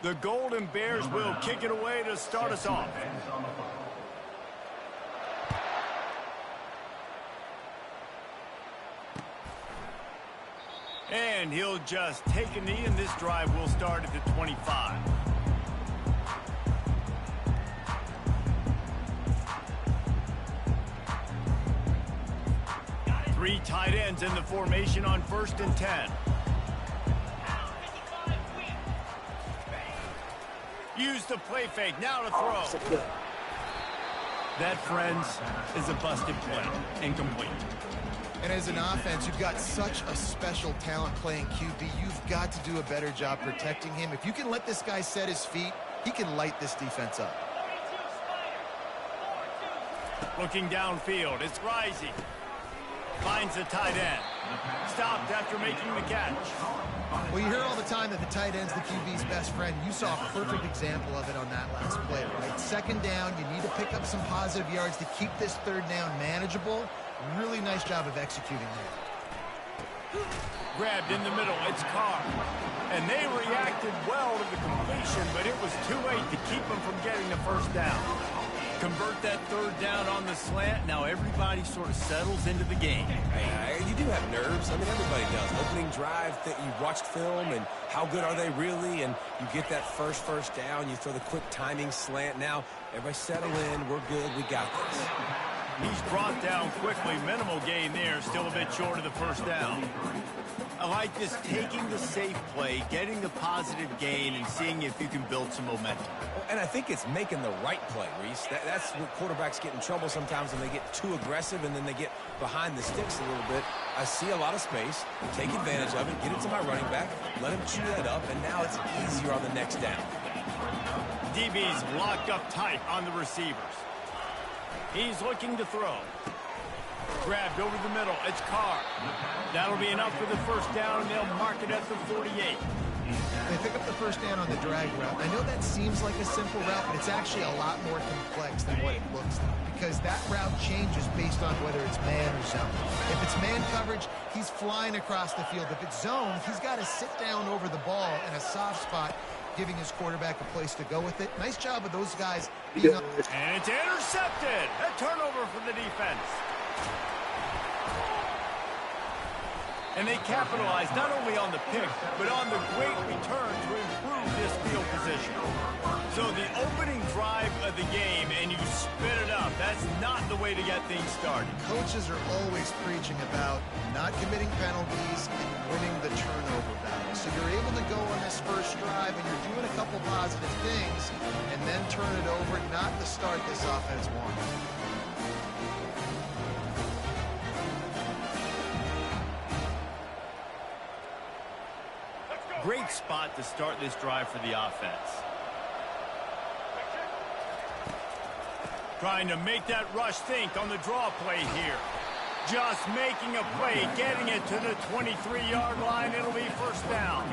The Golden Bears will kick it away to start us off. And he'll just take a knee, and this drive will start at the 25. Three tight ends in the formation on 1st and 10. Use the play fake, now to throw. That, friends, is a busted play, incomplete. And as an offense, you've got such a special talent playing QB. You've got to do a better job protecting him. If you can let this guy set his feet, he can light this defense up. Looking downfield, it's Rising. Finds the tight end. Stopped after making the catch. Well, you hear all the time that the tight end's the QB's best friend. You saw a perfect example of it on that last play, right? Second down, you need to pick up some positive yards to keep this third down manageable. Really nice job of executing there. Grabbed in the middle, it's Carr. And they reacted well to the completion, but it was too late to keep them from getting the first down. Convert that third down on the slant. Now everybody sort of settles into the game. Hey, you do have nerves. I mean, everybody does. Opening drive, that you watched film, and how good are they really? And you get that first down. You throw the quick timing slant. Now, everybody settle in. We're good. We got this. He's brought down quickly. Minimal gain there. Still a bit short of the first down. I like this, taking the safe play, getting the positive gain, and seeing if you can build some momentum. And I think it's making the right play, Reese. That's where quarterbacks get in trouble sometimes when they get too aggressive and then they get behind the sticks a little bit. I see a lot of space. Take advantage of it. Get it to my running back. Let him chew that up, and now it's easier on the next down. DB's locked up tight on the receivers. He's looking to throw. Grabbed over the middle. It's Carr. That'll be enough for the first down, and they'll mark it at the 48. They pick up the first down on the drag route. I know that seems like a simple route, but it's actually a lot more complex than what it looks like, because that route changes based on whether it's man or zone. If it's man coverage, he's flying across the field. If it's zone, he's got to sit down over the ball in a soft spot, giving his quarterback a place to go with it. Nice job of those guys being up. And it's intercepted. A turnover for the defense. And they capitalize not only on the pick, but on the great return to improve this field position. So the opening drive of the game, and you spit it up. That's not the way to get things started. Coaches are always preaching about not committing penalties and winning the turnover battle. So you're able to go on this first drive, and you're doing a couple positive things, and then turn it over, not the start this offense wants. Great spot to start this drive for the offense. Trying to make that rush think on the draw play here. Just making a play, getting it to the 23-yard line. It'll be first down.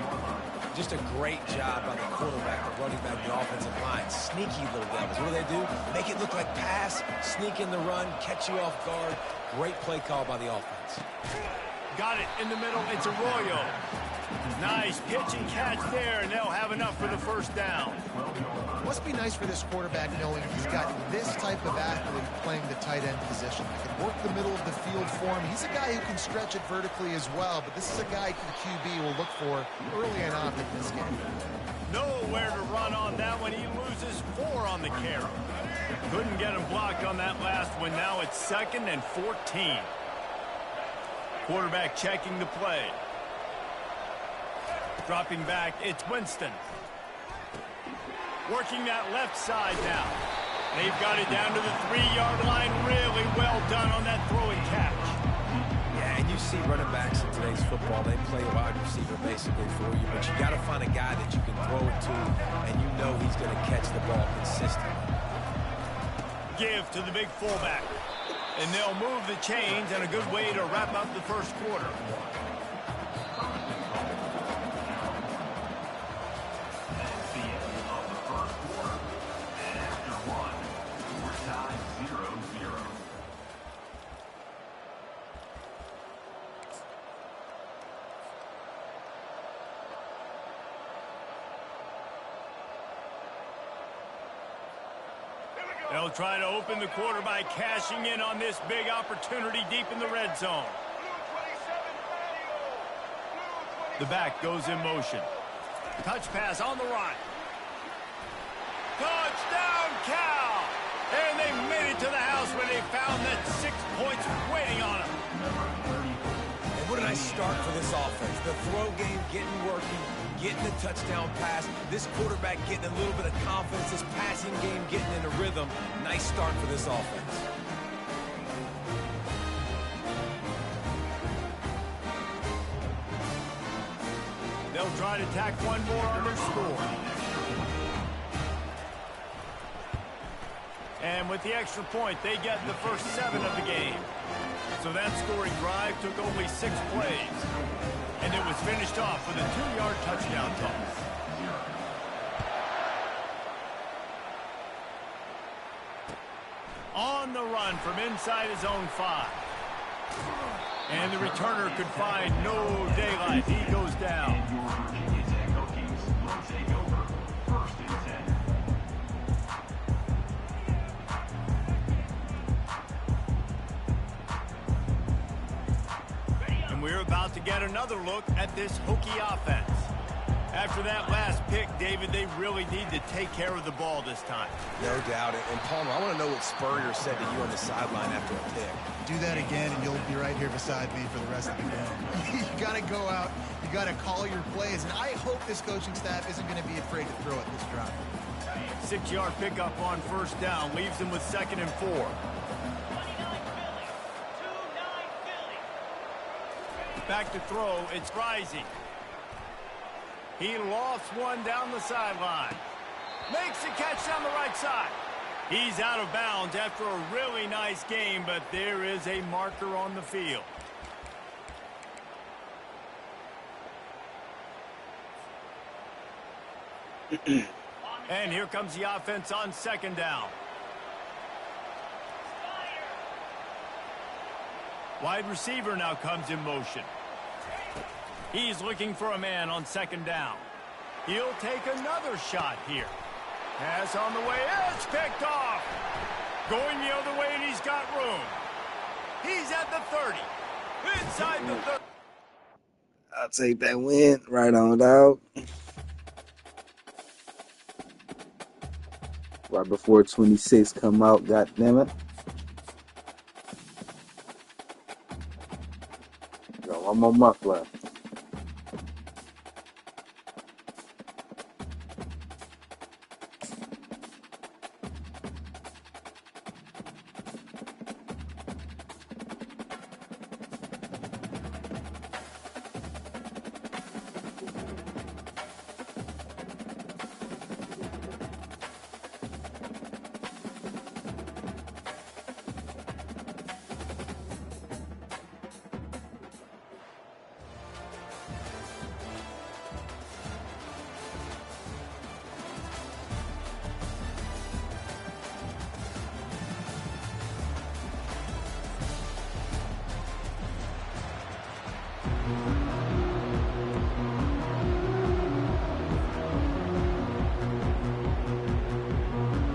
Just a great job by the quarterback, the running back, the offensive line. Sneaky little devils. What do? Make it look like pass, sneak in the run, catch you off guard. Great play call by the offense. Got it in the middle. It's Arroyo. Nice pitch and catch there, and they'll have enough for the first down. Must be nice for this quarterback knowing he's got this type of athlete playing the tight end position. He can work the middle of the field for him. He's a guy who can stretch it vertically as well, but this is a guy the QB will look for early and often in this game. Nowhere to run on that one. He loses 4 on the carry. Couldn't get him blocked on that last one. Now it's 2nd and 14. Quarterback checking the play. Dropping back, it's Winston. Working that left side now. They've got it down to the 3-yard line. Really well done on that throw and catch. Yeah, and you see running backs in today's football, they play wide receiver basically for you, but you got to find a guy that you can throw it to, and you know he's going to catch the ball consistently. Give to the big fullback. And they'll move the chains, and a good way to wrap up the first quarter. They'll try to open the quarter by cashing in on this big opportunity deep in the red zone. The back goes in motion. Touch pass on the run. Touchdown, Cal! And they made it to the house when they found that 6 points waiting on them. And what a nice start for this offense. The throw game getting working, getting the touchdown pass. This quarterback getting a little bit of confidence. This passing game getting in a rhythm. Nice start for this offense. They'll try to tack one more on their score. And with the extra point, they get the first 7 of the game. So that scoring drive took only 6 plays. And it was finished off with a 2-yard touchdown toss. On the run from inside his own 5. And the returner could find no daylight. He goes down. And we're about to get another look at this Hokie offense. After that last pick, David, they really need to take care of the ball this time. No doubt. And Palmer, I want to know what Spurrier said to you on the sideline after a pick. Do that again, and you'll be right here beside me for the rest of the game. You got to go out. You got to call your plays. And I hope this coaching staff isn't going to be afraid to throw at this drive. 6-yard pickup on first down. Leaves them with 2nd and 4. Back to throw. It's Rising. He lost one down the sideline. Makes the catch down the right side. He's out of bounds after a really nice game, but there is a marker on the field. And here comes the offense on 2nd down. Wide receiver now comes in motion. He's looking for a man on 2nd down. He'll take another shot here. Pass on the way. It's picked off. Going the other way, and he's got room. He's at the 30. Inside the 30. I'll take that win right on out. Right before 26 come out, goddammit. Got one more month left.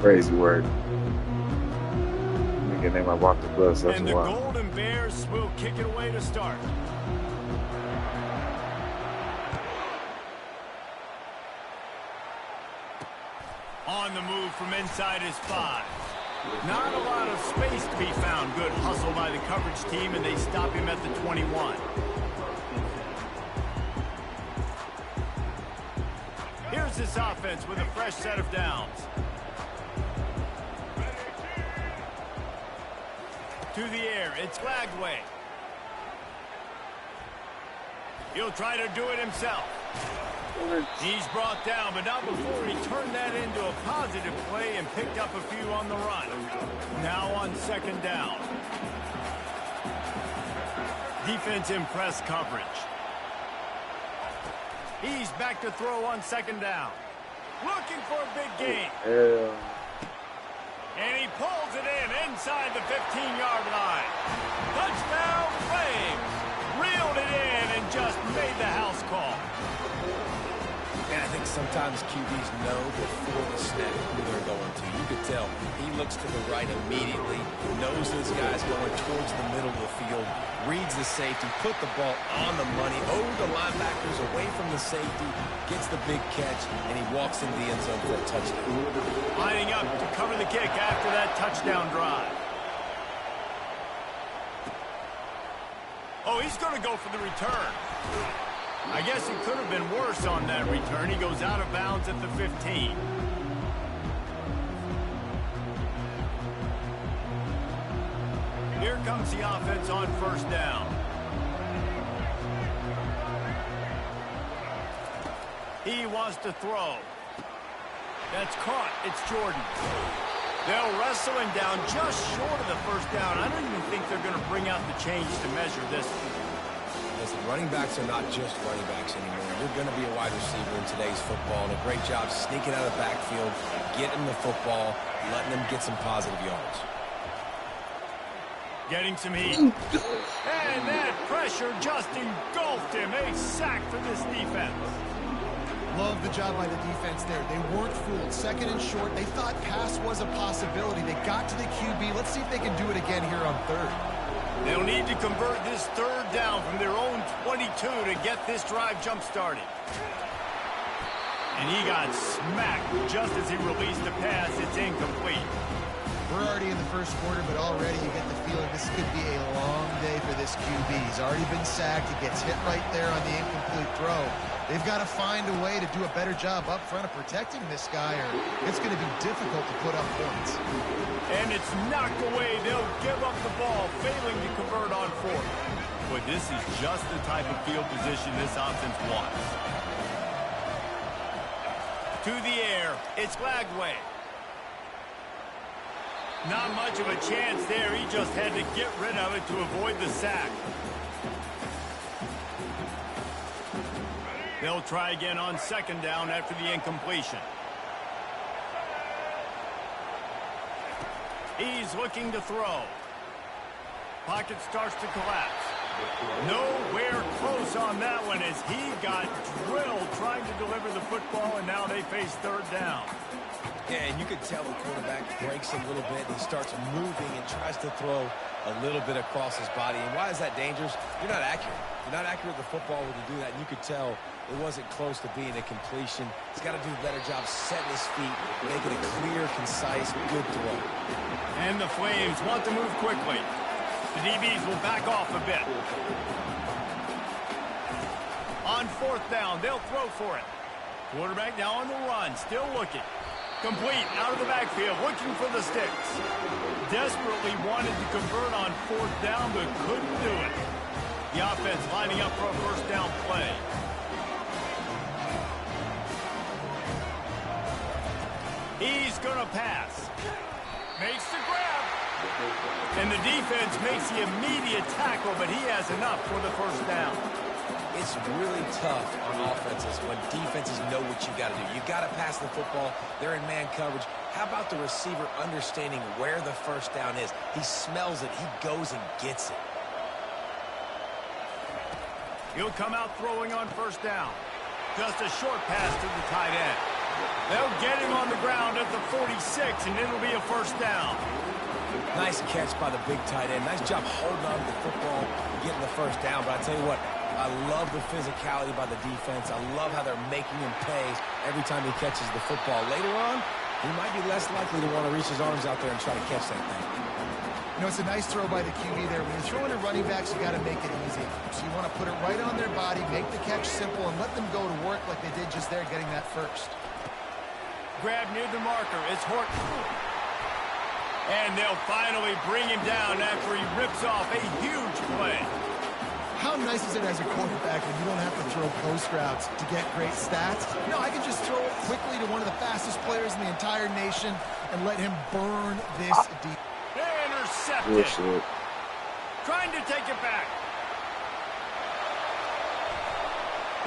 Crazy word. Nigga name I walked the bus. That's and the wild. Golden Bears will kick it away to start. On the move from inside his 5. Not a lot of space to be found. Good hustle by the coverage team, and they stop him at the 21. Here's this offense with a fresh set of downs. To the air, it's Lagway. He'll try to do it himself. He's brought down, but not before he turned that into a positive play and picked up a few on the run. Now on 2nd down. Defense in press coverage. He's back to throw on 2nd down. Looking for a big gain. And he pulls it in inside the 15-yard line. Touchdown, Flames. Reeled it in and just made the house call. And I think Sometimes QBs know before the snap who they're going to. You could tell he looks to the right immediately, knows this guy's going towards the middle of the field, reads the safety, put the ball on the money, over the linebackers, away from the safety, gets the big catch, and he walks into the end zone for a touchdown. Lining up to cover the kick after that touchdown drive. Oh, he's going to go for the return. I guess it could have been worse on that return. He goes out of bounds at the 15. Here comes the offense on first down. He wants to throw. That's caught. It's Jordan. They'll wrestle him down just short of the first down. I don't even think they're going to bring out the change to measure this. Listen, running backs are not just running backs anymore. You're going to be a wide receiver in today's football, and a great job sneaking out of the backfield, getting the football, letting them get some positive yards. Getting some heat. And that pressure just engulfed him. A sack for this defense. Love the job by the defense there. They weren't fooled. Second and short. They thought pass was a possibility. They got to the QB. Let's see if they can do it again here on third. They'll need to convert this third down from their own 22 to get this drive jump-started. And he got smacked just as he released the pass. It's incomplete. We're already in the first quarter, but already you get the feeling this could be a long day for this QB. He's already been sacked. He gets hit right there on the incomplete throw. They've got to find a way to do a better job up front of protecting this guy, or it's going to be difficult to put up points. And it's knocked away. They'll give up the ball, failing to convert on fourth. But this is just the type of field position this offense wants. To the air, it's Lagway. Not much of a chance there. He just had to get rid of it to avoid the sack. They'll try again on second down after the incompletion. He's looking to throw. Pocket starts to collapse. Nowhere close on that one as he got drilled trying to deliver the football, and now they face third down. Yeah, and you could tell the quarterback breaks a little bit. He starts moving and tries to throw a little bit across his body. And why is that dangerous? You're not accurate. You're not accurate with the football when you do that. And you could tell it wasn't close to being a completion. He's got to do a better job setting his feet, making a clear, concise, good throw. And the Flames want to move quickly. The DBs will back off a bit. On fourth down, they'll throw for it. Quarterback now on the run, still looking. Complete, out of the backfield, looking for the sticks. Desperately wanted to convert on fourth down, but couldn't do it. The offense lining up for a first down play. He's going to pass. Makes the grab. And the defense makes the immediate tackle, but he has enough for the first down. It's really tough on offenses when defenses know what you got to do. You got to pass the football. They're in man coverage. How about the receiver understanding where the first down is? He smells it. He goes and gets it. He'll come out throwing on first down. Just a short pass to the tight end. They'll get him on the ground at the 46, and it'll be a first down. Nice catch by the big tight end. Nice job holding on to the football, getting the first down. But I tell you what, I love the physicality by the defense. I love how they're making him pay every time he catches the football. Later on, he might be less likely to want to reach his arms out there and try to catch that thing. You know, it's a nice throw by the QB there. When you're throwing to running backs, you got to make it easy. So you want to put it right on their body, make the catch simple, and let them go to work like they did just there, getting that first. Grab near the marker. It's Horton. And they'll finally bring him down after he rips off a huge play. How nice is it as a quarterback when you don't have to throw post routes to get great stats? No, I can just throw it quickly to one of the fastest players in the entire nation and let him burn this deep. Intercepted. Bullshit. Trying to take it back.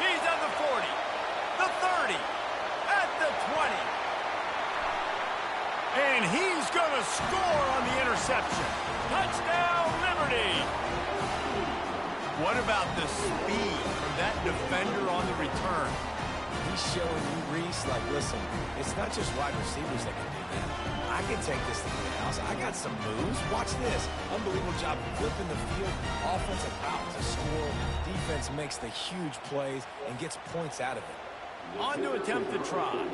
He's at the 40, the 30, at the 20. And he's going to score on the interception. Touchdown, Liberty. What about the speed from that defender on the return? He's showing you, Reese, like, listen, it's not just wide receivers that can do that. I can take this to the house. I got some moves. Watch this. Unbelievable job flipping the field. Offensive route to score. Defense makes the huge plays and gets points out of it. On to attempt the try.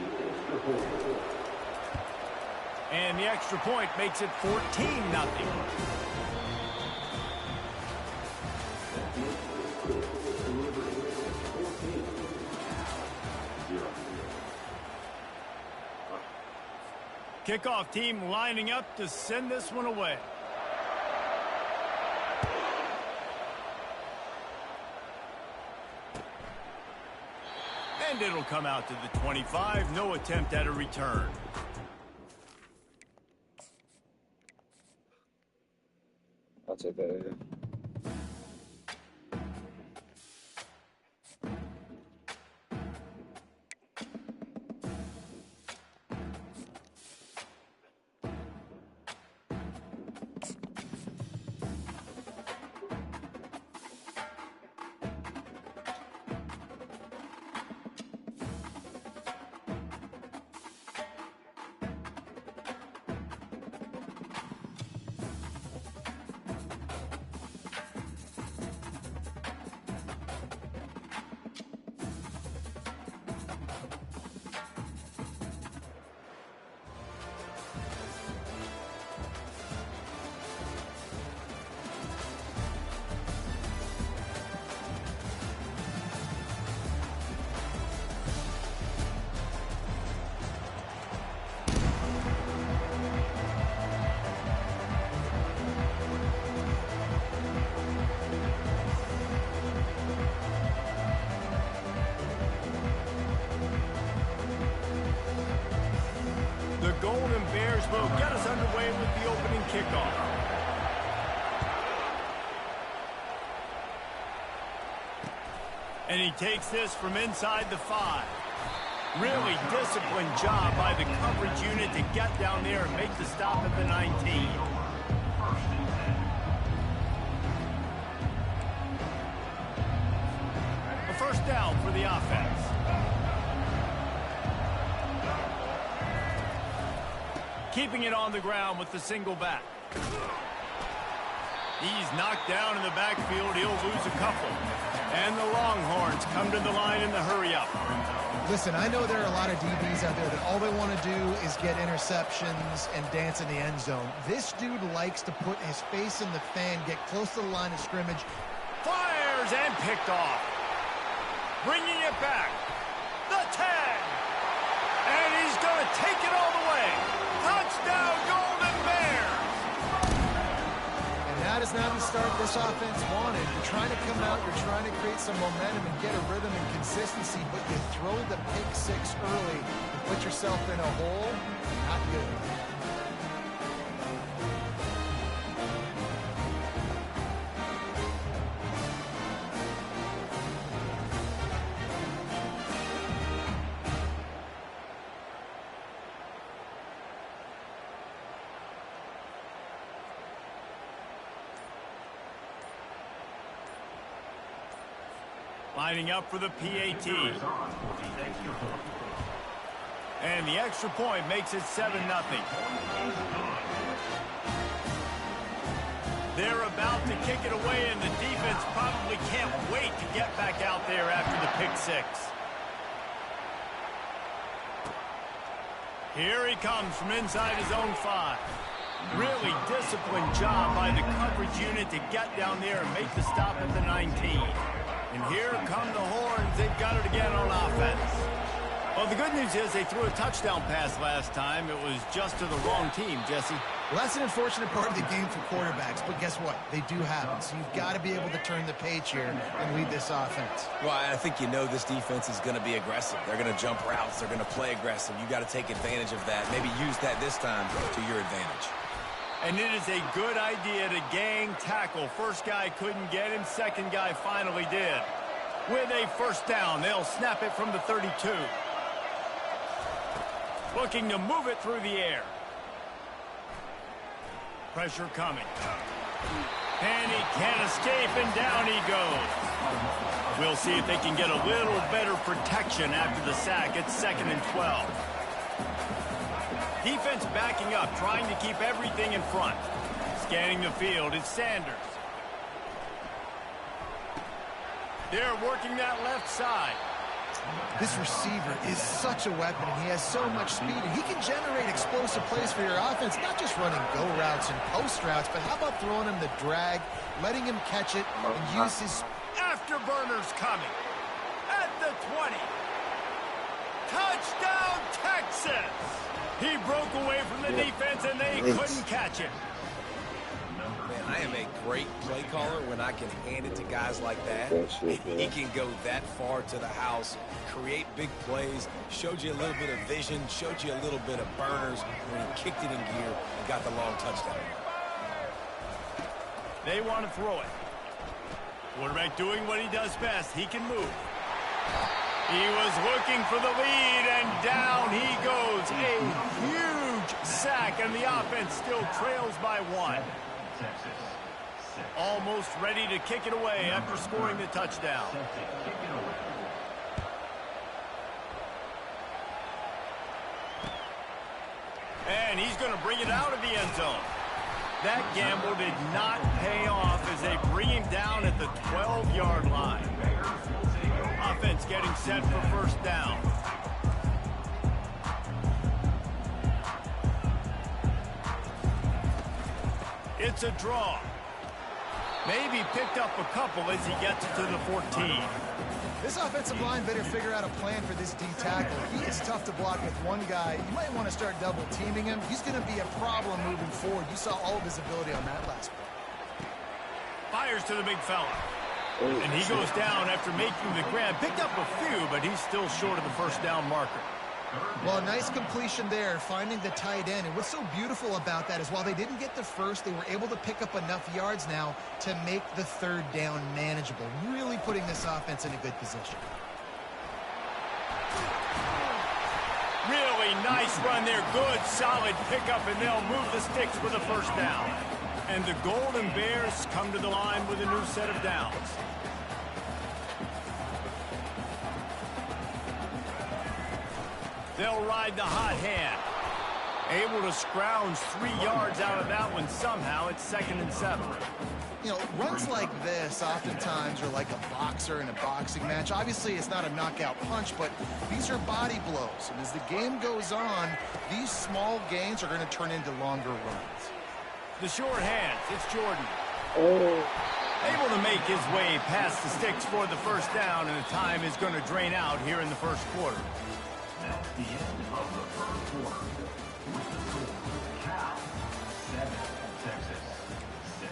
And the extra point makes it 14-0. Kickoff team lining up to send this one away. And it'll come out to the 25. No attempt at a return. I'll take that, yeah. Golden Bears will get us underway with the opening kickoff. And he takes this from inside the 5. Really disciplined job by the coverage unit to get down there and make the stop at the 19. A first down for the offense. Keeping it on the ground with the single back. He's knocked down in the backfield. He'll lose a couple. And the Longhorns come to the line in the hurry-up. Listen, I know there are a lot of DBs out there that all they want to do is get interceptions and dance in the end zone. This dude likes to put his face in the fan, get close to the line of scrimmage. Fires and picked off. Bringing it back. The 10. And he's going to take it all the way. Touchdown, Golden Bears! And that is not the start this offense wanted. You're trying to come out, you're trying to create some momentum and get a rhythm and consistency, but you throw the pick 6 early and put yourself in a hole. Not good. Lining up for the PAT. And the extra point makes it 7-0. They're about to kick it away, and the defense probably can't wait to get back out there after the pick 6. Here he comes from inside his own 5. Really disciplined job by the coverage unit to get down there and make the stop at the 19. And here come the Horns. They've got it again on offense. Well, the good news is they threw a touchdown pass last time. It was just to the wrong team, Jesse. Well, that's an unfortunate part of the game for quarterbacks, but guess what? They do happen. So you've got to be able to turn the page here and lead this offense. Well, I think you know this defense is going to be aggressive. They're going to jump routes. They're going to play aggressive. You got to take advantage of that. Maybe use that this time to your advantage. And it is a good idea to gang tackle. First guy couldn't get him. Second guy finally did. With a first down, they'll snap it from the 32. Looking to move it through the air. Pressure coming. And he can't escape, and down he goes. We'll see if they can get a little better protection after the sack. It's 2nd and 12. Defense backing up, trying to keep everything in front. Scanning the field, it's Sanders. They're working that left side. This receiver is such a weapon, and he has so much speed, and he can generate explosive plays for your offense, not just running go routes and post routes, but how about throwing him the drag, letting him catch it, and use his... Afterburners coming. At the 20. Touchdown, Texas! He broke away from the defense, and they couldn't catch it. Man, I am a great play caller when I can hand it to guys like that. He can go that far to the house, create big plays, showed you a little bit of vision, showed you a little bit of burners when he kicked it in gear and got the long touchdown. They want to throw it. Quarterback doing what he does best. He can move. He was looking for the lead, and down he goes. A huge sack, and the offense still trails by 1. Almost ready to kick it away after scoring the touchdown. And he's going to bring it out of the end zone. That gamble did not pay off as they bring him down at the 12-yard line. Offense getting set for first down. It's a draw. Maybe picked up a couple as he gets to the 14. This offensive line better figure out a plan for this D tackle. He is tough to block with one guy. You might want to start double teaming him. He's going to be a problem moving forward. You saw all of his ability on that last play. Fires to the big fella. And he goes down after making the grab. Picked up a few, but he's still short of the first down marker. Well, a nice completion there, finding the tight end. And what's so beautiful about that is while they didn't get the first, they were able to pick up enough yards now to make the third down manageable, really putting this offense in a good position. Really nice run there. Good, solid pickup, and they'll move the sticks for the first down. And the Golden Bears come to the line with a new set of downs. They'll ride the hot hand. Able to scrounge 3 yards out of that one somehow. It's 2nd and 7. You know, runs like this oftentimes are like a boxer in a boxing match. Obviously, it's not a knockout punch, but these are body blows. And as the game goes on, these small gains are going to turn into longer runs. The short hands. It's Jordan. Able to make his way past the sticks for the first down, and the time is going to drain out here in the first quarter. At the end of the first quarter, Cal 7, Texas 6.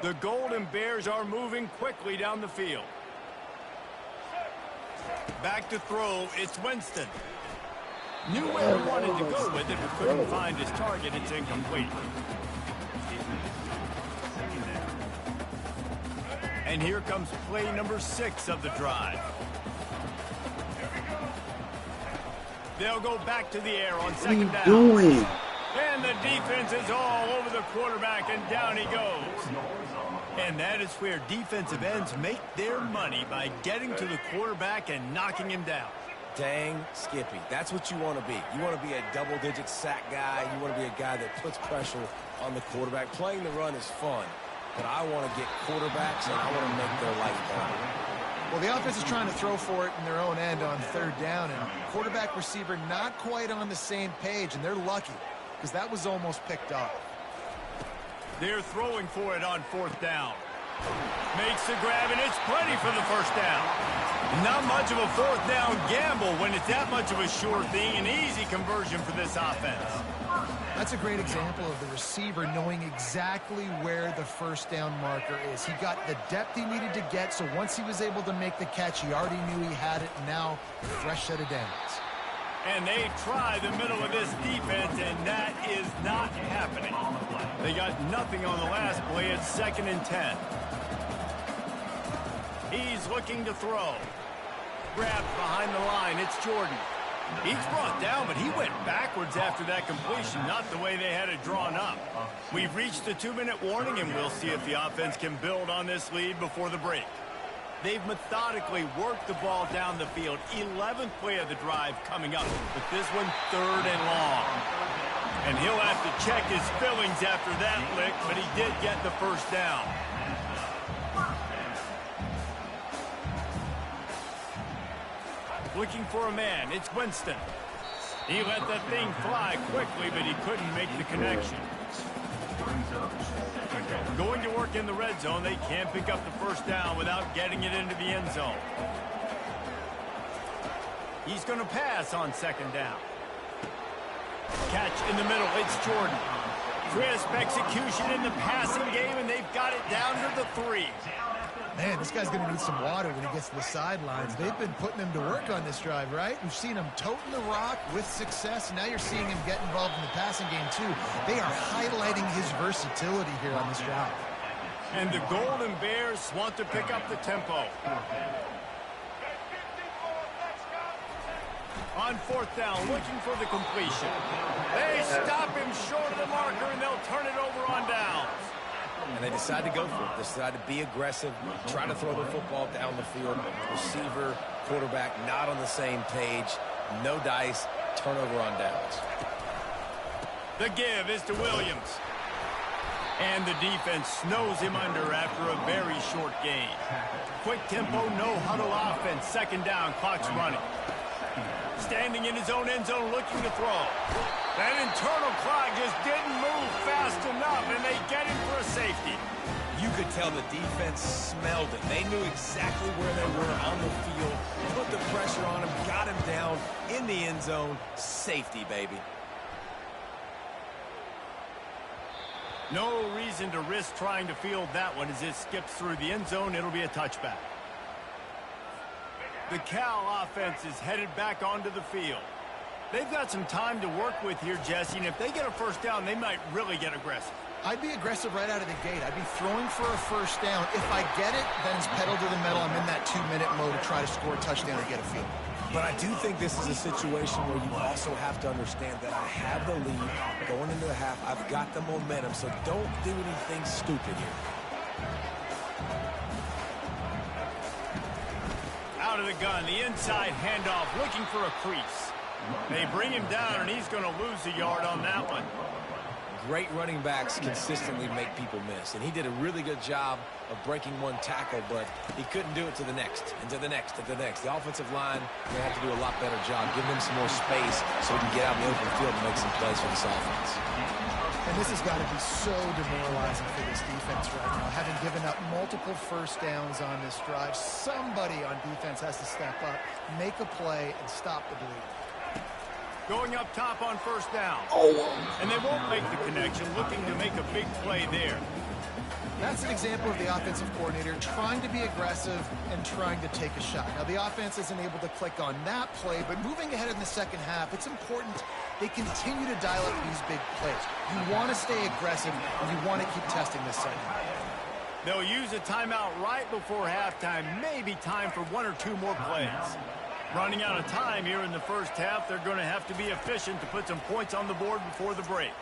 The Golden Bears are moving quickly down the field. Back to throw, it's Winston. Knew where he wanted to go with it, but couldn't find his target. It's incomplete. And here comes play number 6 of the drive. They'll go back to the air on second down. Doing? And the defense is all over the quarterback, and down he goes. And that is where defensive ends make their money, by getting to the quarterback and knocking him down. Dang, Skippy. That's what you want to be. You want to be a double-digit sack guy. You want to be a guy that puts pressure on the quarterback. Playing the run is fun, but I want to get quarterbacks, and I want to make their life better. Well, the offense is trying to throw for it in their own end on third down, and quarterback receiver not quite on the same page, and they're lucky because that was almost picked off. They're throwing for it on fourth down. Makes the grab, and it's plenty for the first down. Not much of a fourth down gamble when it's that much of a sure thing. An easy conversion for this offense. That's a great example of the receiver knowing exactly where the first down marker is. He got the depth he needed to get, so once he was able to make the catch, he already knew he had it, and now a fresh set of downs. And they try the middle of this defense, and that is not happening. They got nothing on the last play. It's 2nd and 10. He's looking to throw. Grabbed behind the line. It's Jordan. He's brought down, but he went backwards after that completion, not the way they had it drawn up. We've reached the 2-minute warning, and we'll see if the offense can build on this lead before the break. They've methodically worked the ball down the field. 11th play of the drive coming up, but this one 3rd and long. And he'll have to check his fillings after that lick, but he did get the first down. Looking for a man, it's Winston. He let that thing fly quickly, but he couldn't make the connection. Going to work in the red zone, they can't pick up the first down without getting it into the end zone. He's going to pass on 2nd down. Catch in the middle, it's Jordan. Crisp execution in the passing game, and they've got it down to the 3. Man, this guy's going to need some water when he gets to the sidelines. They've been putting him to work on this drive, right? We've seen him toting the rock with success. Now you're seeing him get involved in the passing game, too. They are highlighting his versatility here on this drive. And the Golden Bears want to pick up the tempo. On 4th down, looking for the completion. They stop him short of the marker, and they'll turn it over on downs. And they decide to go for it. They decide to be aggressive, try to throw the football down the field. Receiver, quarterback, not on the same page. No dice, turnover on downs. The give is to Williams. And the defense snows him under after a very short gain. Quick tempo, no huddle offense. 2nd down, clock's running. Standing in his own end zone looking to throw. That internal clock just didn't move fast enough, and they get him for a safety. You could tell the defense smelled it. They knew exactly where they were on the field, put the pressure on him, got him down in the end zone. Safety, baby. No reason to risk trying to field that one as it skips through the end zone. It'll be a touchback. The Cal offense is headed back onto the field. They've got some time to work with here, Jesse, and if they get a first down, they might really get aggressive. I'd be aggressive right out of the gate. I'd be throwing for a first down. If I get it, then it's pedal to the metal. I'm in that 2-minute mode to try to score a touchdown or get a field. But I do think this is a situation where you also have to understand that I have the lead going into the half. I've got the momentum, so don't do anything stupid here. Out of the gun, the inside handoff, looking for a crease. They bring him down, and he's going to lose a yard on that one. Great running backs consistently make people miss, and he did a really good job of breaking one tackle, but he couldn't do it to the next, and to the next, and to the next. The offensive line, they have to do a lot better job, giving him some more space so he can get out in the open field and make some plays for this offense. And this has got to be so demoralizing for this defense right now. Having given up multiple first downs on this drive, somebody on defense has to step up, make a play, and stop the bleed. Going up top on first down. And they won't make the connection, looking to make a big play there. That's an example of the offensive coordinator trying to be aggressive and trying to take a shot. Now, the offense isn't able to click on that play, but moving ahead in the second half, it's important they continue to dial up these big plays. You want to stay aggressive, and you want to keep testing this second half. They'll use a timeout right before halftime, maybe time for 1 or 2 more plays. Running out of time here in the first half, they're going to have to be efficient to put some points on the board before the break.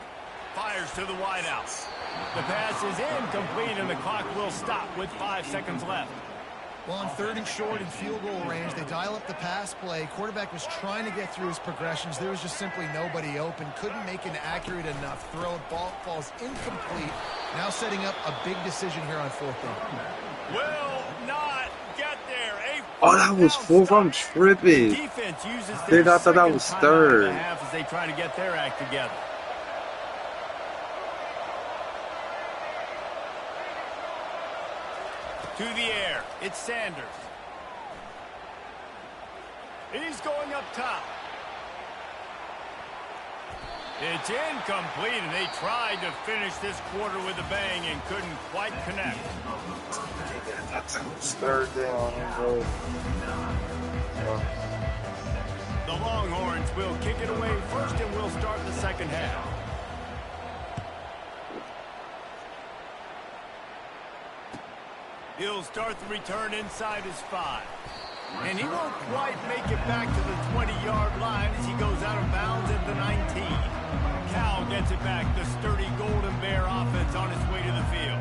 Fires to the wideout. The pass is incomplete, and the clock will stop with 5 seconds left. Well, on 3rd and short in field goal range, they dial up the pass play. Quarterback was trying to get through his progressions. There was just simply nobody open. Couldn't make an accurate enough throw. Ball falls incomplete. Now setting up a big decision here on 4th down. Will not get there. Oh, that was 4th. I'm tripping. Defense uses Dude, I thought that was 3rd. As they try to get their act together. To the air, it's Sanders. He's going up top. It's incomplete, and they tried to finish this quarter with a bang and couldn't quite connect. That's 3rd down, bro. The Longhorns will kick it away first, and we'll start the second half. He'll start the return inside his 5. And he won't quite make it back to the 20-yard line as he goes out of bounds at the 19. Cal gets it back. The sturdy Golden Bear offense on its way to the field.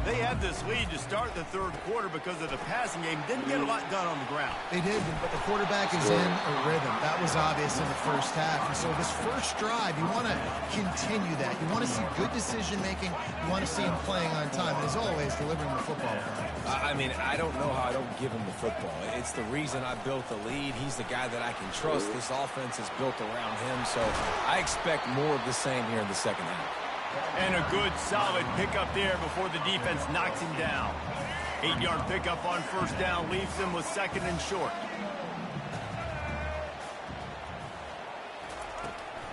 They had this lead to start the third quarter because of the passing game. Didn't get a lot done on the ground. They did, but the quarterback is in a rhythm. That was obvious in the first half. And so this first drive, you want to continue that. You want to see good decision-making. You want to see him playing on time. And as always, delivering the football. I mean, I don't know how I don't give him the football. It's the reason I built the lead. He's the guy that I can trust. This offense is built around him. So I expect more of the same here in the second half. And a good, solid pickup there before the defense knocks him down. 8-yard pickup on first down leaves him with second and short.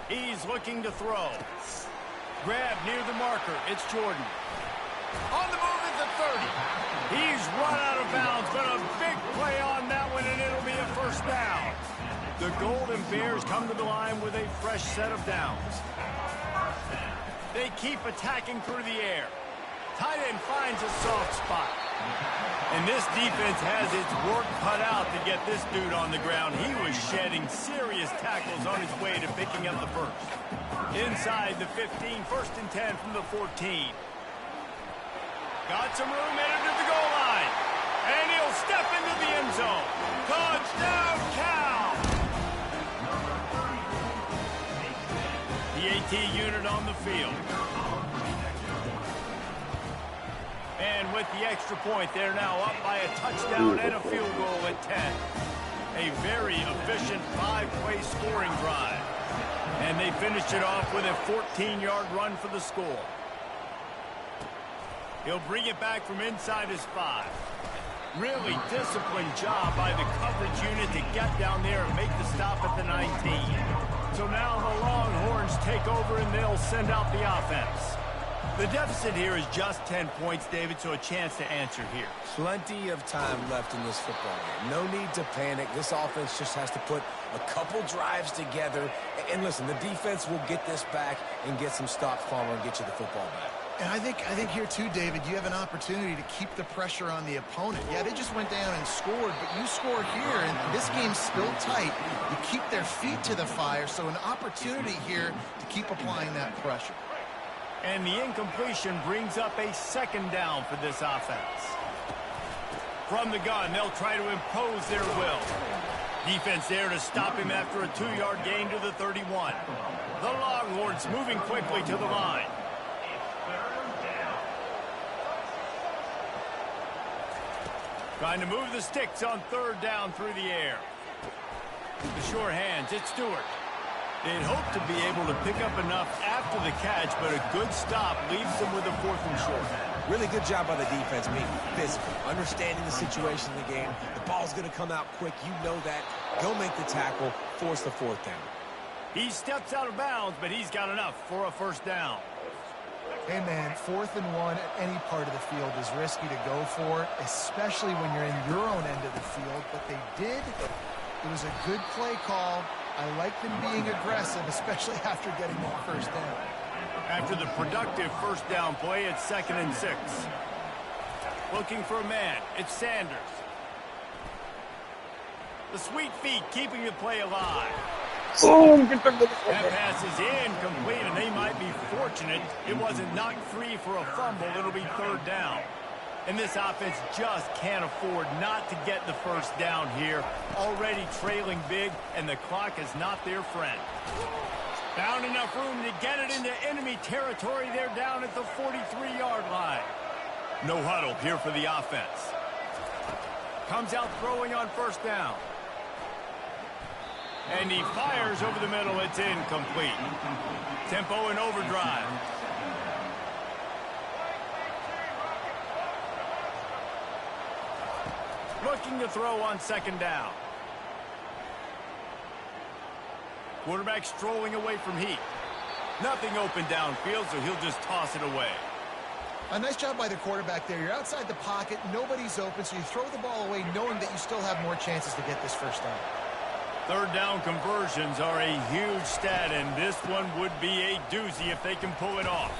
He's looking to throw. Grab near the marker. It's Jordan. On the move at the 30. He's run out of bounds, but a big play on that one, and it'll be a first down. The Golden Bears come to the line with a fresh set of downs. They keep attacking through the air. Tight end finds a soft spot. And this defense has its work cut out to get this dude on the ground. He was shedding serious tackles on his way to picking up the first. Inside the 15, first and 10 from the 14. Got some room headed to the goal line. And he'll step into the end zone. Touchdown, Cal! The AT unit on the field. And with the extra point, they're now up by a touchdown and a field goal at 10. A very efficient 5-play scoring drive. And they finished it off with a 14-yard run for the score. He'll bring it back from inside his 5. Really disciplined job by the coverage unit to get down there and make the stop at the 19. So now the Longhorns take over and they'll send out the offense. The deficit here is just 10 points, David, so a chance to answer here. Plenty of time left in this football game. No need to panic. This offense just has to put a couple drives together. And listen, the defense will get this back and get some stops, Palmer, and get you the football back. And I think here too, David, you have an opportunity to keep the pressure on the opponent. Yeah, they just went down and scored, but you score here, and this game's still tight. You keep their feet to the fire, so an opportunity here to keep applying that pressure. And the incompletion brings up a second down for this offense. From the gun, they'll try to impose their will. Defense there to stop him after a 2-yard gain to the 31. The Longhorns moving quickly to the line. Trying to move the sticks on third down through the air. The short hands, it's Stewart. They'd hope to be able to pick up enough after the catch, but a good stop leaves them with a 4th and short. Really good job by the defense being physical, understanding the situation in the game. The ball's going to come out quick. You know that. Go make the tackle, force the 4th down. He steps out of bounds, but he's got enough for a first down. Hey, man, 4th and 1 at any part of the field is risky to go for, especially when you're in your own end of the field. But they did. It was a good play call. I like them being aggressive, especially after getting that first down. After the productive first down play, it's 2nd and 6. Looking for a man. It's Sanders. The sweet feet keeping the play alive. That pass is incomplete, and they might be fortunate it wasn't knocked free for a fumble. It'll be 3rd down. And this offense just can't afford not to get the first down here. Already trailing big, and the clock is not their friend. Found enough room to get it into enemy territory. They're down at the 43-yard line. No huddle here for the offense. Comes out throwing on first down. And he fires over the middle. It's incomplete. Tempo and overdrive. Looking to throw on 2nd down. Quarterback strolling away from Heath. Nothing open downfield, so he'll just toss it away. A nice job by the quarterback there. You're outside the pocket. Nobody's open, so you throw the ball away knowing that you still have more chances to get this first down. 3rd down conversions are a huge stat, and this one would be a doozy if they can pull it off.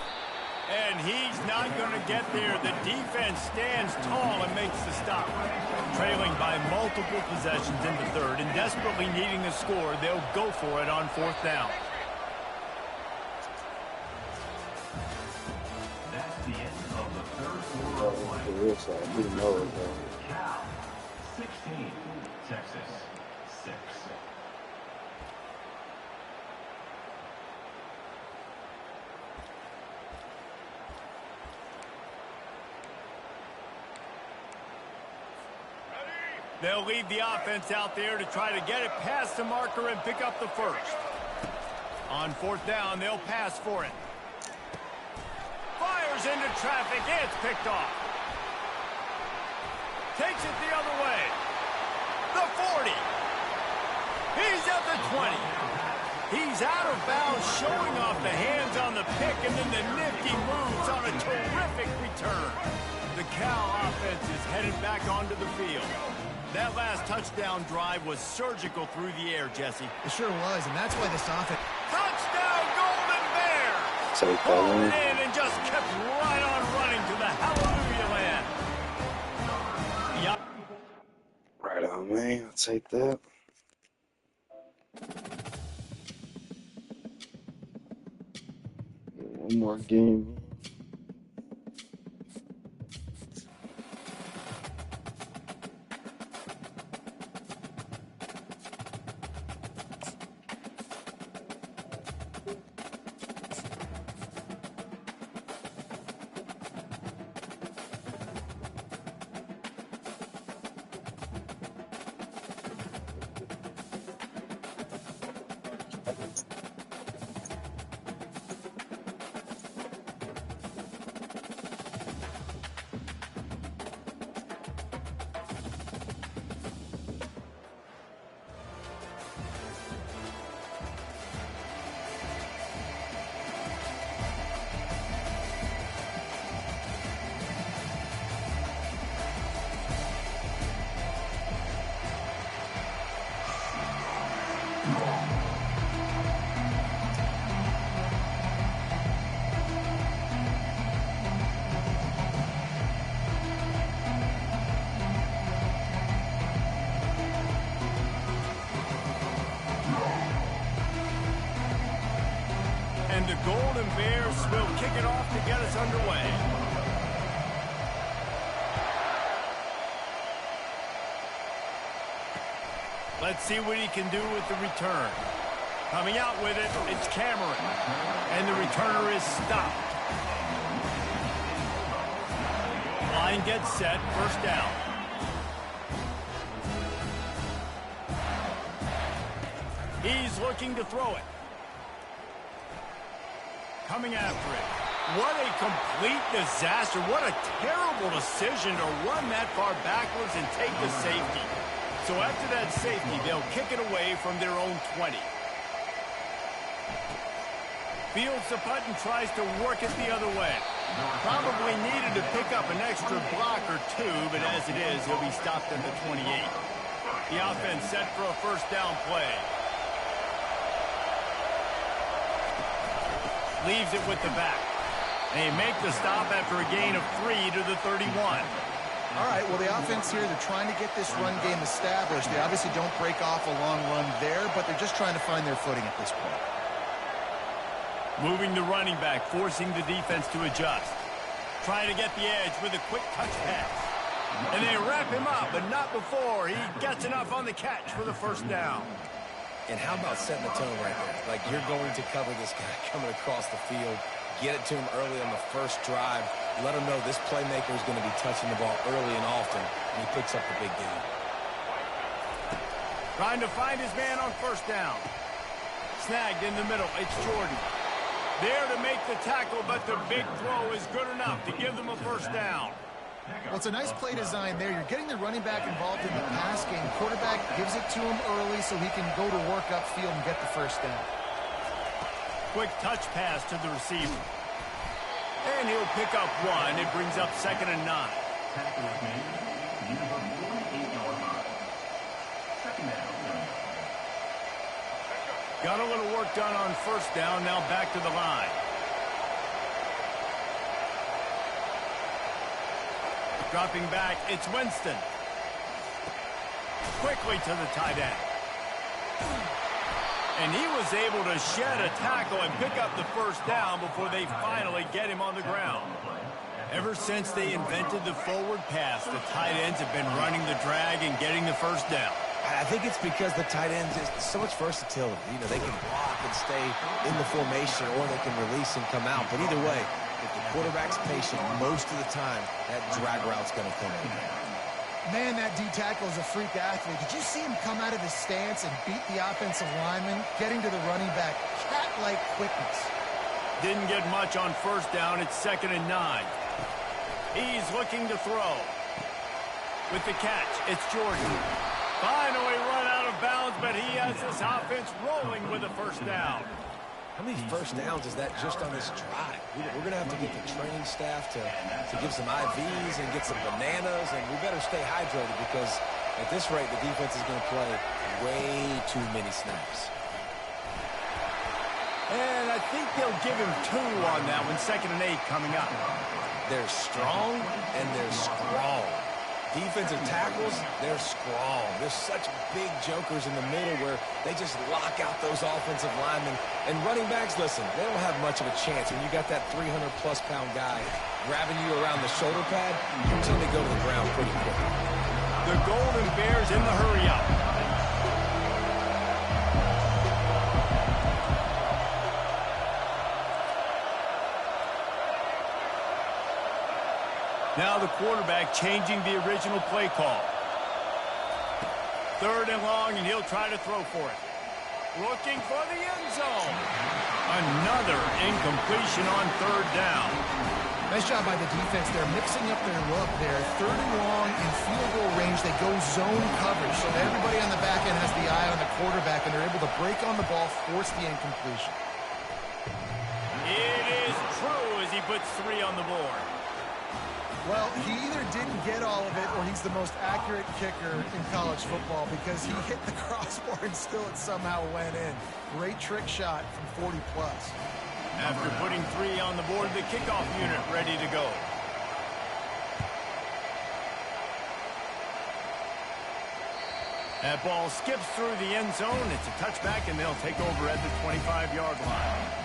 And he's not going to get there. The defense stands tall and makes the stop. Trailing by multiple possessions in the third and desperately needing a score, they'll go for it on fourth down. That's the end of the third quarter of play. Cal, 16, Texas, 6. They'll leave the offense out there to try to get it past the marker and pick up the first. On fourth down, they'll pass for it. Fires into traffic. It's picked off. Takes it the other way. The 40. He's at the 20. He's out of bounds, showing off the hands on the pick, and then the nifty moves on a terrific return. The Cal offense is headed back onto the field. That last touchdown drive was surgical through the air, Jesse. It sure was, and that's why this offense... Touchdown, Golden Bear! Take Pulled that it in and just kept right on running to the hallelujah land. Yup. Right on, man. I'll take that. One more game. And the Golden Bears will kick it off to get us underway. Let's see what he can do with the return. Coming out with it, it's Cameron. And the returner is stopped. Line gets set, first down. He's looking to throw it. Coming after it. What a complete disaster. What a terrible decision to run that far backwards and take the safety. So after that safety, they'll kick it away from their own 20. Fields the punt and tries to work it the other way. Probably needed to pick up an extra block or two, but as it is, he'll be stopped at the 28. The offense set for a first down play. Leaves it with the back. They make the stop after a gain of 3 to the 31. All right, well, the offense here, they're trying to get this run game established. They obviously don't break off a long run there, but they're just trying to find their footing at this point. Moving the running back, forcing the defense to adjust. Trying to get the edge with a quick touch pass. And they wrap him up, but not before he gets enough on the catch for the first down. And how about setting the tone right there? Like, you're going to cover this guy coming across the field. Get it to him early on the first drive. Let him know this playmaker is going to be touching the ball early and often, and he picks up the big game. Trying to find his man on first down. Snagged in the middle. It's Jordan. There to make the tackle, but the big throw is good enough to give them a first down. Well, it's a nice play design there. You're getting the running back involved in the pass game. Quarterback gives it to him early so he can go to work upfield and get the first down. Quick touch pass to the receiver. And he'll pick up 1. It brings up 2nd and 9. Tackle is made. Use a 48-yard line. Second down. Got a little work done on first down. Now back to the line. Dropping back, it's Winston. Quickly to the tight end. And he was able to shed a tackle and pick up the first down before they finally get him on the ground. Ever since they invented the forward pass, the tight ends have been running the drag and getting the first down. I think it's because the tight ends is so much versatility. You know, they can block and stay in the formation, or they can release and come out. But either way, if the quarterback's patient, most of the time, that drag route's going to come in. Man, that D tackle is a freak athlete. Did you see him come out of his stance and beat the offensive lineman, getting to the running back? Cat-like quickness. Didn't get much on first down. It's 2nd and 9. He's looking to throw. With the catch, it's Jordan. Finally run out of bounds, but he has this offense rolling with a first down. How many first downs is that just on this drive? We're going to have to get the training staff to give some IVs and get some bananas, and we better stay hydrated because at this rate, the defense is going to play way too many snaps. And I think they'll give him 2 on that one, 2nd and 8 coming up. They're strong and they're strong. Defensive tackles, they're strong. There's such big jokers in the middle where they just lock out those offensive linemen. And running backs, listen, they don't have much of a chance. When you got that 300-plus pound guy grabbing you around the shoulder pad, you tend to go to the ground pretty quickly. The Golden Bears in the hurry-up. Now the quarterback changing the original play call. 3rd and long, and he'll try to throw for it. Looking for the end zone. Another incompletion on 3rd down. Nice job by the defense. They're mixing up their look there. 3rd and long in field goal range. They go zone coverage. So everybody on the back end has the eye on the quarterback, and they're able to break on the ball, force the incompletion. It is true as he puts 3 on the board. Well, he either didn't get all of it or he's the most accurate kicker in college football because he hit the crossbar and still it somehow went in. Great trick shot from 40-plus. After putting 3 on the board, the kickoff unit ready to go. That ball skips through the end zone. It's a touchback, and they'll take over at the 25-yard line.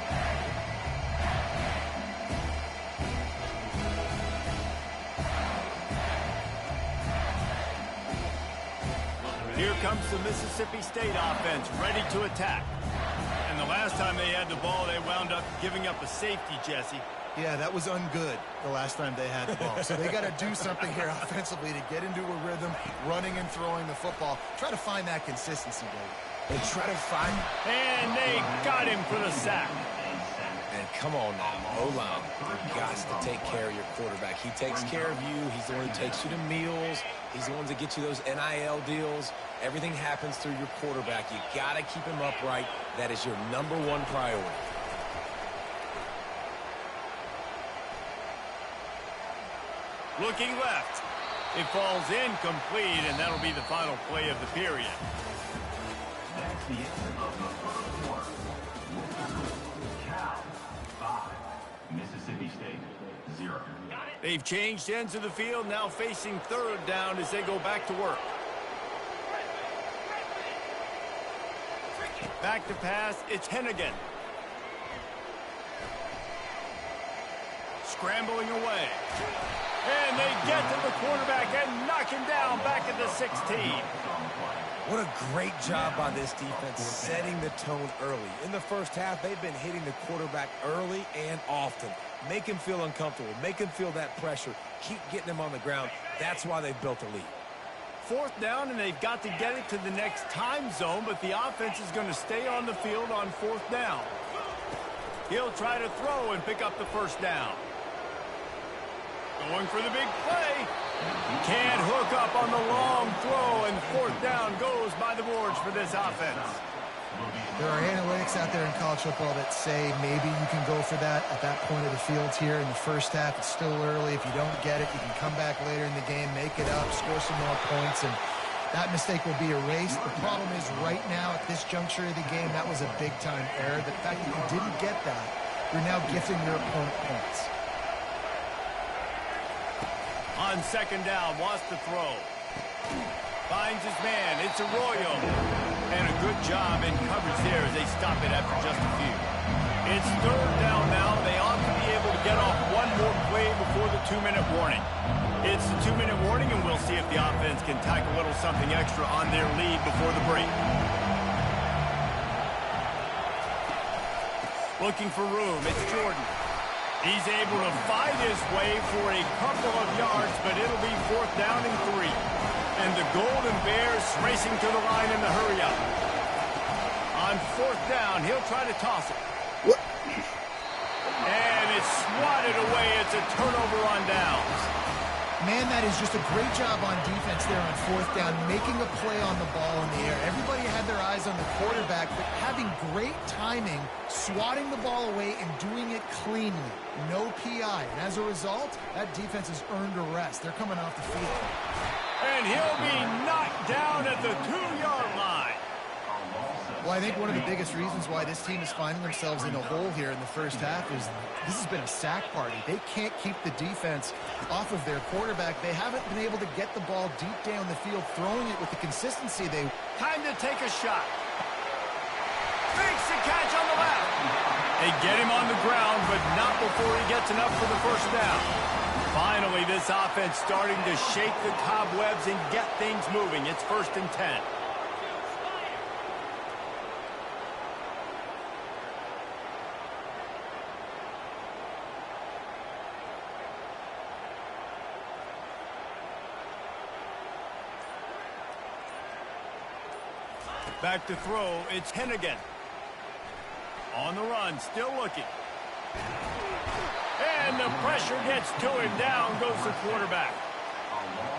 Here comes the Mississippi State offense, ready to attack. And the last time they had the ball, they wound up giving up a safety, Jesse. Yeah, that was ungood the last time they had the ball. So they got to do something here offensively to get into a rhythm, running and throwing the football. Try to find that consistency, Dave. And try to find... And they got him for the sack. And come on now, O-line, you've got to take care of your quarterback. He takes care of you. He's the one who takes you to meals. He's the one that gets you those NIL deals. Everything happens through your quarterback. You got to keep him upright. That is your #1 priority. Looking left. It falls incomplete, and that'll be the final play of the period. That's the end of the first quarter. Cal 5, Mississippi State 0. They've changed ends of the field, now facing 3rd down as they go back to work. Back to pass, it's Hennigan. Scrambling away. And they get to the quarterback and knock him down back at the 16. What a great job by this defense setting the tone early. In the first half, they've been hitting the quarterback early and often. Make him feel uncomfortable. Make him feel that pressure. Keep getting him on the ground. That's why they've built a lead. 4th down, and they've got to get it to the next time zone, but the offense is going to stay on the field on 4th down. He'll try to throw and pick up the first down. Going for the big play. Can't hook up on the long throw, and 4th down goes by the boards for this offense. There are analytics out there in college football that say maybe you can go for that at that point of the field here in the first half. It's still early. If you don't get it, you can come back later in the game, make it up, score some more points, and that mistake will be erased. The problem is right now at this juncture of the game, that was a big-time error. The fact that you didn't get that, you're now gifting your opponent points. On On second down, wants to throw. Finds his man. It's Arroyo. And a good job in coverage there as they stop it after just a few. It's third down now. They ought to be able to get off one more play before the 2-minute warning. It's the 2-minute warning, and we'll see if the offense can tack a little something extra on their lead before the break. Looking for room. It's Jordan. He's able to fight his way for a couple of yards, but it'll be fourth down and 3. And the Golden Bears racing to the line in the hurry-up. On fourth down, he'll try to toss it. What? And it's swatted away. It's a turnover on downs. Man, that is just a great job on defense there on fourth down, making a play on the ball in the air. Everybody had their eyes on the quarterback, but having great timing, swatting the ball away, and doing it cleanly. No PI. And as a result, that defense has earned a rest. They're coming off the field. And he'll be knocked down at the 2-yard line. Well, I think one of the biggest reasons why this team is finding themselves in a hole here in the first half is this has been a sack party. They can't keep the defense off of their quarterback. They haven't been able to get the ball deep down the field, throwing it with the consistency they... Time to take a shot. Makes the catch on the left. They get him on the ground, but not before he gets enough for the first down. Finally, this offense starting to shake the cobwebs and get things moving. It's 1st and 10. Back to throw, it's Hennigan. On the run, still looking. And the pressure gets to him. Down goes the quarterback.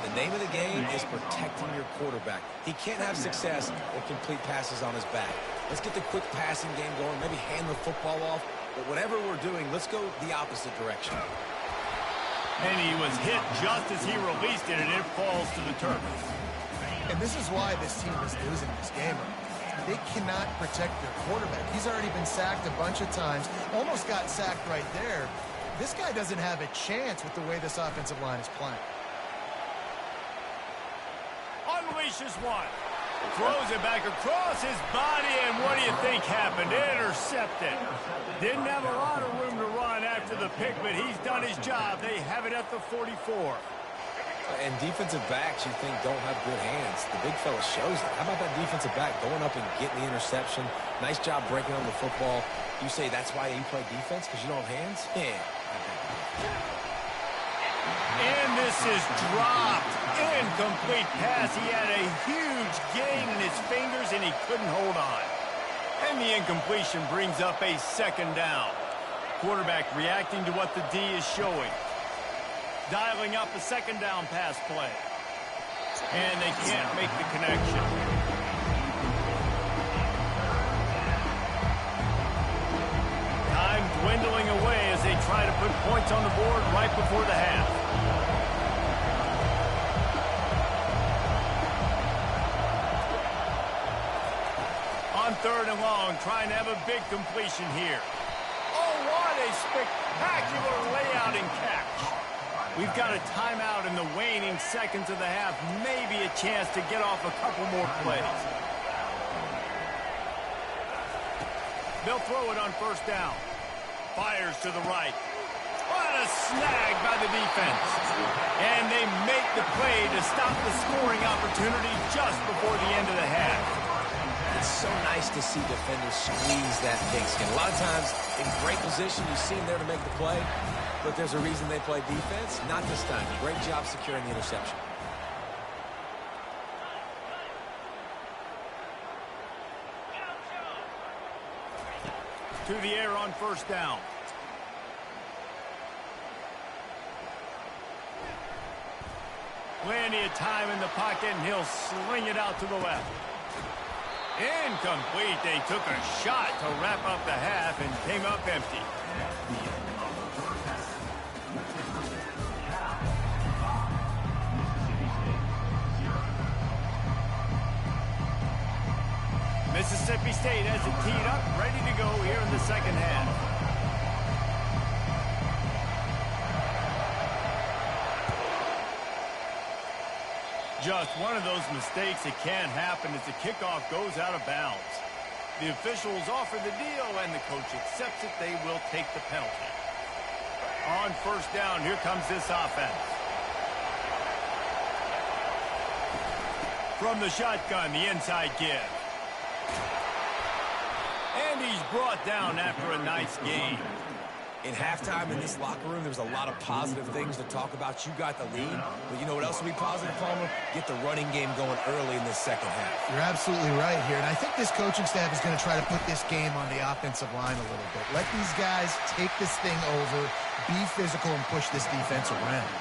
The name of the game is protecting your quarterback. He can't have success or complete passes on his back. Let's get the quick passing game going, maybe hand the football off. But whatever we're doing, let's go the opposite direction. And he was hit just as he released it, and it falls to the turf. And this is why this team is losing this game. They cannot protect their quarterback. He's already been sacked a bunch of times, almost got sacked right there. This guy doesn't have a chance with the way this offensive line is playing. Unleashes one. Throws it back across his body, and what do you think happened? Intercepted. Didn't have a lot of room to run after the pick, but he's done his job. They have it at the 44. And defensive backs, you think, don't have good hands. The big fella shows it. How about that defensive back going up and getting the interception? Nice job breaking on the football. You say that's why you play defense, because you don't have hands? Yeah. And this is dropped. Incomplete pass. He had a huge gain in his fingers, and he couldn't hold on. And the incompletion brings up a 2nd down. Quarterback reacting to what the D is showing. Dialing up a 2nd down pass play. And they can't make the connection. Time dwindling away as they try to put points on the board right before the half. On 3rd and long, trying to have a big completion here. Oh, what a spectacular layout and catch. We've got a timeout in the waning seconds of the half. Maybe a chance to get off a couple more plays. They'll throw it on 1st down. Fires to the right. What a snag by the defense. And they make the play to stop the scoring opportunity just before the end of the half. It's so nice to see defenders squeeze that pigskin. A lot of times, in great position, you see them there to make the play. But there's a reason they play defense. Not this time. Great job securing the interception. To the air on 1st down. Plenty of time in the pocket, and he'll sling it out to the left. Incomplete. They took a shot to wrap up the half and came up empty. Mississippi State has it teed up, ready to go here in the 2nd half. Just one of those mistakes that can happen as the kickoff goes out of bounds. The officials offer the deal, and the coach accepts it. They will take the penalty. On first down, here comes this offense. From the shotgun, the inside give. And he's brought down after a nice gain. In halftime in this locker room, there's a lot of positive things to talk about. You got the lead, but you know what else will be positive, Palmer? Get the running game going early in this second half. You're absolutely right here, and I think this coaching staff is going to try to put this game on the offensive line a little bit. Let these guys take this thing over, be physical, and push this defense around.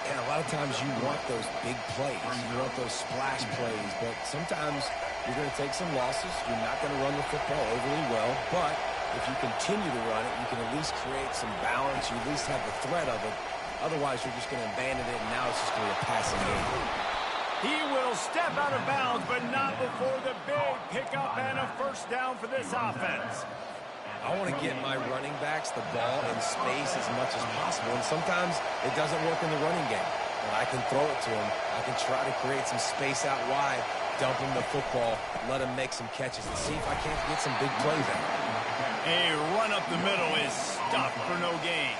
And a lot of times you want those big plays. You want those splash plays, but sometimes you're going to take some losses. You're not going to run the football overly well, but if you continue to run it, you can at least create some balance. You at least have the threat of it. Otherwise, you're just going to abandon it, and now it's just going to be a passing game. He will step out of bounds, but not before the big pickup and a first down for this offense. I want to get my running backs the ball in space as much as possible, and sometimes it doesn't work in the running game. But I can throw it to him. I can try to create some space out wide, dump him the football, let him make some catches, and see if I can't get some big plays out. A run up the middle is stopped for no gain.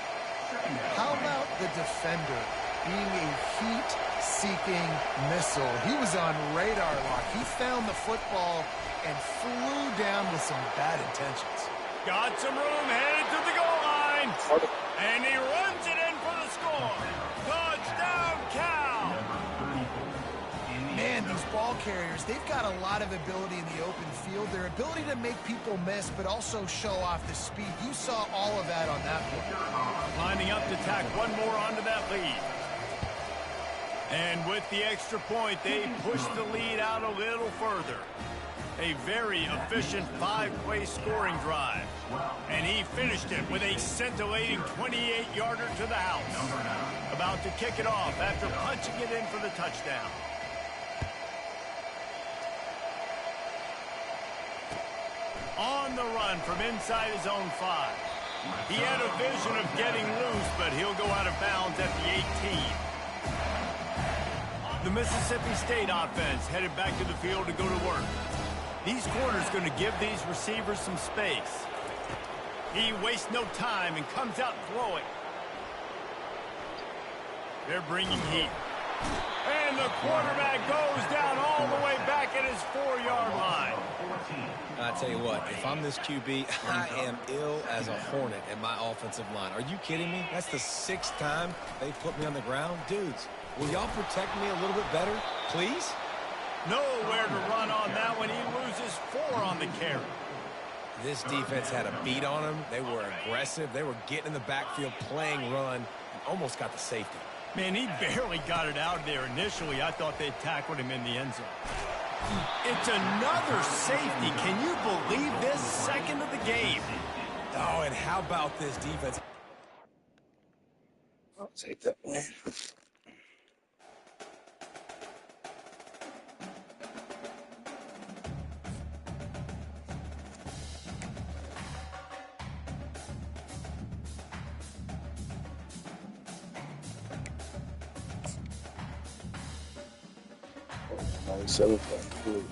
How about the defender being a heat-seeking missile? He was on radar lock. He found the football and flew down with some bad intentions. Got some room, headed to the goal line. And he runs it in for the score. Touchdown, Cal. Man, these ball carriers, they've got a lot of ability in the open field. Their ability to make people miss, but also show off the speed. You saw all of that on that play. Lining up to tack one more onto that lead. And with the extra point, they push the lead out a little further. A very efficient 5-play scoring drive. And he finished it with a scintillating 28-yarder to the house. About to kick it off after punching it in for the touchdown. On the run from inside his own 5. He had a vision of getting loose, but he'll go out of bounds at the 18. The Mississippi State offense headed back to the field to go to work. These corners going to give these receivers some space. He wastes no time and comes out throwing. They're bringing heat. And the quarterback goes down all the way back at his 4-yard line. I tell you what, if I'm this QB, I am ill as a hornet at my offensive line. Are you kidding me? That's the 6th time they've put me on the ground. Dudes, will y'all protect me a little bit better, please? Nowhere to run on that one. He loses 4 on the carry. This defense had a beat on him. They were aggressive. They were getting in the backfield, playing run, and almost got the safety. Man, he barely got it out there initially. I thought they'd tackled him in the end zone. It's another safety. Can you believe this? Second of the game. Oh, and how about this defense? I'll take that one. So cool.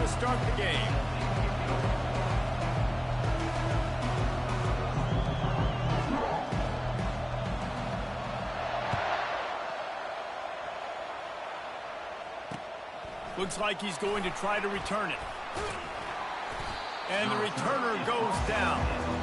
to start the game. Looks like he's going to try to return it. And the returner goes down.